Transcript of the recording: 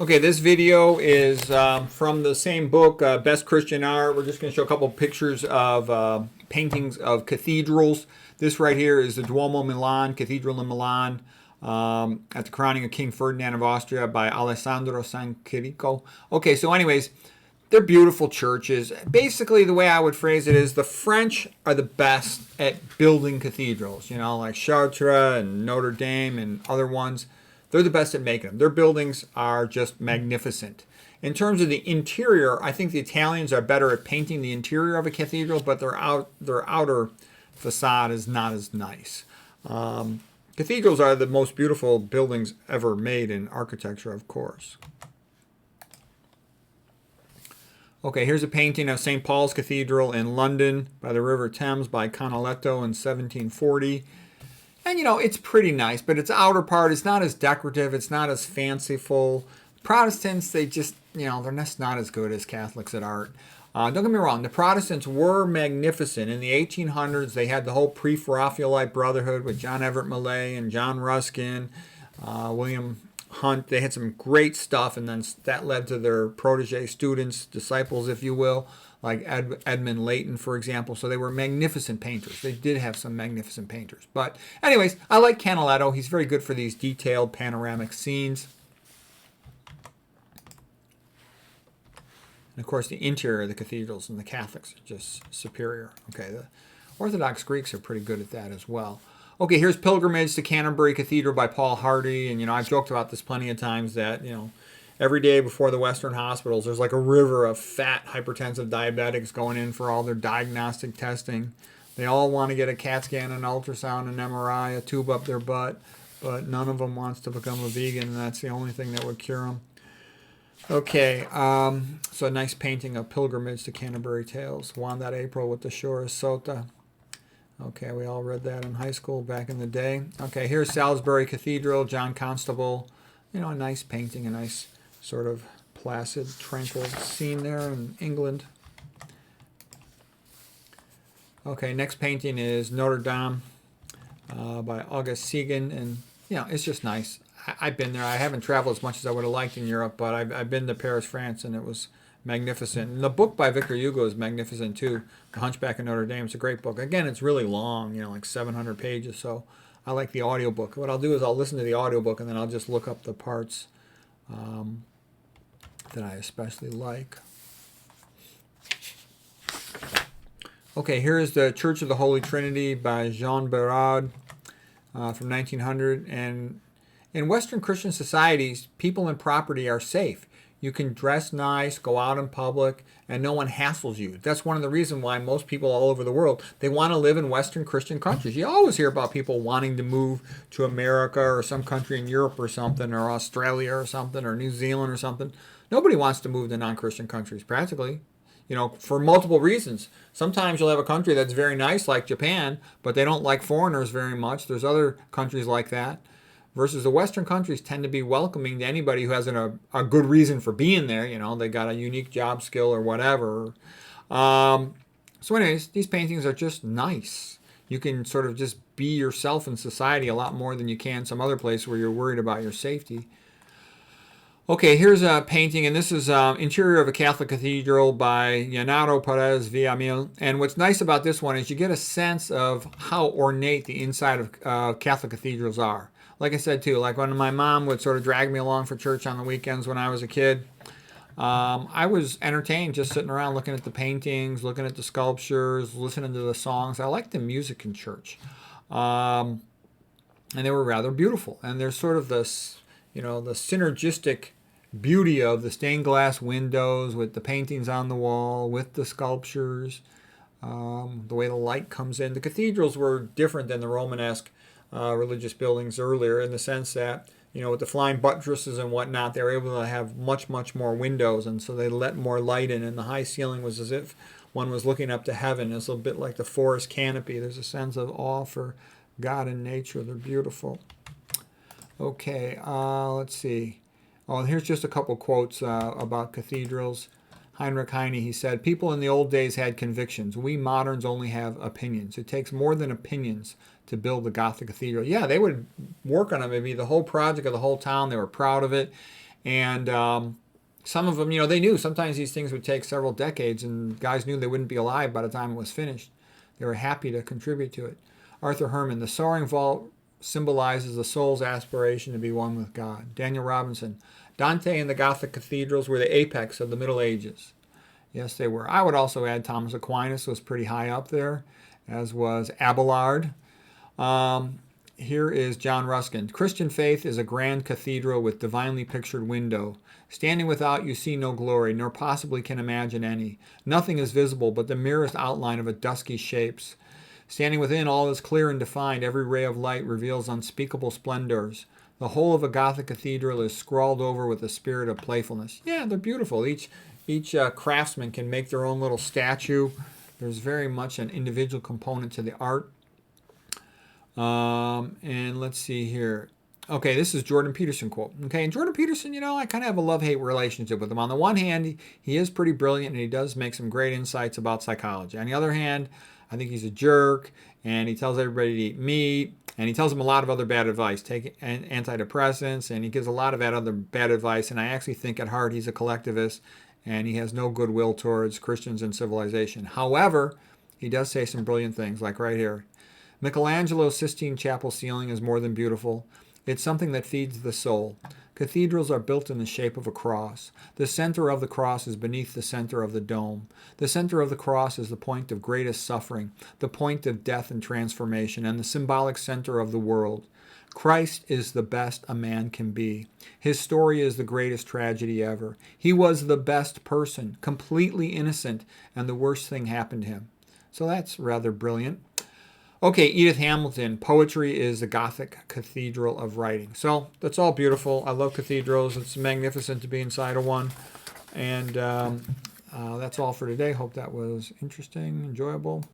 Okay, this video is from the same book, Best Christian Art. We're just going to show a couple pictures of paintings of cathedrals. This right here is the Duomo Milan, Cathedral in Milan, at the crowning of King Ferdinand of Austria by Alessandro San Chirico. Okay, so anyways, they're beautiful churches. Basically, the way I would phrase it is the French are the best at building cathedrals, you know, like Chartres and Notre Dame and other ones. They're the best at making them. Their buildings are just magnificent. In terms of the interior, I think the Italians are better at painting the interior of a cathedral, but their outer facade is not as nice. Cathedrals are the most beautiful buildings ever made in architecture, of course. Okay, here's a painting of St. Paul's Cathedral in London by the River Thames by Canaletto in 1740. And, you know, it's pretty nice, but its outer part is not as decorative. It's not as fanciful. Protestants, they just, you know, they're just not as good as Catholics at art. Don't get me wrong. The Protestants were magnificent. In the 1800s, they had the whole Pre-Raphaelite Brotherhood with John Everett Millay and John Ruskin, William Hunt. They had some great stuff, and then that led to their protege students, disciples, if you will, like Edmund Layton, for example. So they were magnificent painters. They did have some magnificent painters. But anyways, I like Canaletto. He's very good for these detailed panoramic scenes. And of course, the interior of the cathedrals and the Catholics are just superior. Okay, the Orthodox Greeks are pretty good at that as well. Okay, here's Pilgrimage to Canterbury Cathedral by Paul Hardy. And, you know, I've joked about this plenty of times that, you know, every day before the Western hospitals, there's like a river of fat, hypertensive diabetics going in for all their diagnostic testing. They all want to get a CAT scan, an ultrasound, an MRI, a tube up their butt, but none of them wants to become a vegan, and that's the only thing that would cure them. Okay, so a nice painting of Pilgrimage to Canterbury Tales. Won that April with the Shore of Sota. Okay, we all read that in high school back in the day. Okay, here's Salisbury Cathedral, John Constable. You know, a nice painting, a nice sort of placid, tranquil scene there in England. Okay, next painting is Notre Dame by August Segan, and you know, it's just nice. I've been there. I haven't traveled as much as I would have liked in Europe, but I've been to Paris, France, and it was magnificent. And the book by Victor Hugo is magnificent too. The Hunchback of Notre Dame. It's a great book. Again, it's really long, you know, like 700 pages. So I like the audiobook. What I'll do is I'll listen to the audiobook and then I'll just look up the parts that I especially like. Okay, here is the Church of the Holy Trinity by Jean Berard from 1900. And in Western Christian societies, people and property are safe. You can dress nice, go out in public, and no one hassles you. That's one of the reasons why most people all over the world, they want to live in Western Christian countries. You always hear about people wanting to move to America or some country in Europe or something, or Australia or something, or New Zealand or something. Nobody wants to move to non-Christian countries, practically. You know, for multiple reasons. Sometimes you'll have a country that's very nice, like Japan, but they don't like foreigners very much. There's other countries like that. Versus the Western countries tend to be welcoming to anybody who has a good reason for being there. You know, they got a unique job skill or whatever. So anyways, these paintings are just nice. You can sort of just be yourself in society a lot more than you can some other place where you're worried about your safety. Okay, here's a painting, and this is Interior of a Catholic Cathedral by Leonardo Perez Villamil. And what's nice about this one is you get a sense of how ornate the inside of Catholic cathedrals are. Like I said, too, like when my mom would sort of drag me along for church on the weekends when I was a kid, I was entertained just sitting around looking at the paintings, looking at the sculptures, listening to the songs. I liked the music in church. And they were rather beautiful. And there's sort of this, you know, the synergistic beauty of the stained glass windows with the paintings on the wall, with the sculptures, the way the light comes in. The cathedrals were different than the Romanesque religious buildings earlier in the sense that, you know, with the flying buttresses and whatnot, they were able to have much, much more windows, and so they let more light in, and the high ceiling was as if one was looking up to heaven. It's a bit like the forest canopy. There's a sense of awe for God and nature. They're beautiful. Okay, let's see. Oh, here's just a couple quotes about cathedrals. Heinrich Heine, he said, "People in the old days had convictions. We moderns only have opinions. It takes more than opinions to build the Gothic cathedral." Yeah, they would work on it, maybe the whole project of the whole town. They were proud of it. And some of them, they knew sometimes these things would take several decades, and guys knew they wouldn't be alive by the time it was finished. They were happy to contribute to it. Arthur Herman, the soaring vault symbolizes the soul's aspiration to be one with God. Daniel Robinson, Dante and the Gothic cathedrals were the apex of the Middle Ages. Yes, they were. I would also add Thomas Aquinas was pretty high up there, as was Abelard. Here is John Ruskin. Christian faith is a grand cathedral with divinely pictured window. Standing without, you see no glory, nor possibly can imagine any. Nothing is visible but the merest outline of a dusky shapes. Standing within, all is clear and defined. Every ray of light reveals unspeakable splendors. The whole of a Gothic cathedral is scrawled over with a spirit of playfulness. Yeah, they're beautiful. Each craftsman can make their own little statue. There's very much an individual component to the art. And let's see here. Okay, this is Jordan Peterson quote. Okay, and Jordan Peterson, I kind of have a love-hate relationship with him. On the one hand, he is pretty brilliant, and he does make some great insights about psychology. On the other hand, I think he's a jerk, and he tells everybody to eat meat, and he tells them a lot of other bad advice. Take antidepressants, and he gives a lot of that other bad advice, and I actually think at heart he's a collectivist, and he has no goodwill towards Christians and civilization. However, he does say some brilliant things, like right here. Michelangelo's Sistine Chapel ceiling is more than beautiful. It's something that feeds the soul. Cathedrals are built in the shape of a cross. The center of the cross is beneath the center of the dome. The center of the cross is the point of greatest suffering, the point of death and transformation, and the symbolic center of the world. Christ is the best a man can be. His story is the greatest tragedy ever. He was the best person, completely innocent, and the worst thing happened to him. So that's rather brilliant. Okay, Edith Hamilton, poetry is the Gothic cathedral of writing. So that's all beautiful. I love cathedrals. It's magnificent to be inside of one. And that's all for today. Hope that was interesting, enjoyable.